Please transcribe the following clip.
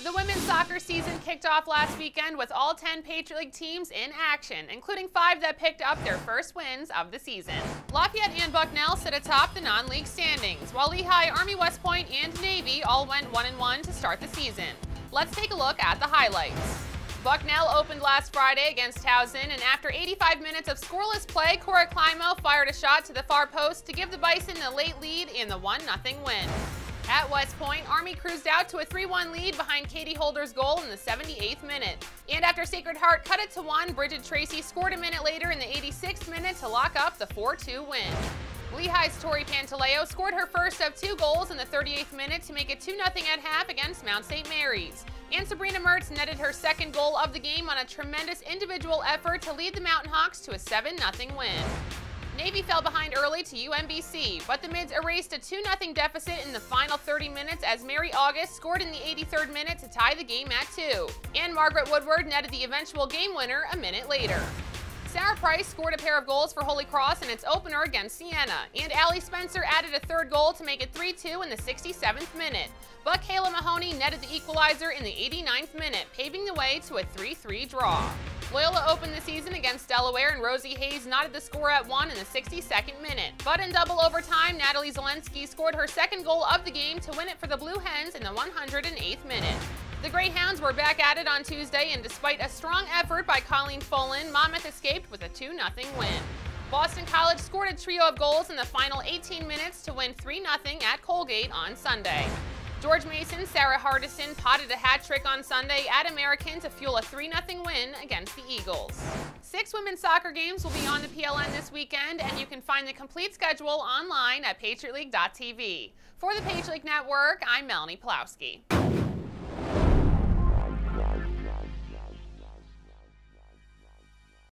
The women's soccer season kicked off last weekend with all 10 Patriot League teams in action, including 5 that picked up their first wins of the season. Lafayette and Bucknell sit atop the non-league standings, while Lehigh, Army West Point, and Navy all went 1-1 to start the season. Let's take a look at the highlights. Bucknell opened last Friday against Towson, and after 85 minutes of scoreless play, Cora Climo fired a shot to the far post to give the Bison the late lead in the 1-0 win. At West Point, Army cruised out to a 3-1 lead behind Katie Holder's goal in the 78th minute. And after Sacred Heart cut it to 1, Bridget Tracy scored a minute later in the 86th minute to lock up the 4-2 win. Lehigh's Tori Pantaleo scored her first of 2 goals in the 38th minute to make it 2-0 at half against Mount St. Mary's. And Sabrina Mertz netted her second goal of the game on a tremendous individual effort to lead the Mountain Hawks to a 7-0 win. Navy fell behind early to UMBC, but the Mids erased a 2-0 deficit in the final 30 minutes as Mary August scored in the 83rd minute to tie the game at 2. And Margaret Woodward netted the eventual game winner a minute later. Sarah Price scored a pair of goals for Holy Cross in its opener against Siena, and Allie Spencer added a third goal to make it 3-2 in the 67th minute. But Kayla Mahoney netted the equalizer in the 89th minute, paving the way to a 3-3 draw. Loyola opened the season against Delaware, and Rosie Hayes knotted the score at 1 in the 62nd minute. But in double overtime, Natalie Zelensky scored her second goal of the game to win it for the Blue Hens in the 108th minute. The Greyhounds were back at it on Tuesday, and despite a strong effort by Colleen Folan, Monmouth escaped with a 2-0 win. Boston College scored a trio of goals in the final 18 minutes to win 3-0 at Colgate on Sunday. George Mason, Sarah Hardison potted a hat trick on Sunday at American to fuel a 3-0 win against the Eagles. 6 women's soccer games will be on the PLN this weekend, and you can find the complete schedule online at patriotleague.tv. For the Patriot League Network, I'm Melanie Pulowski.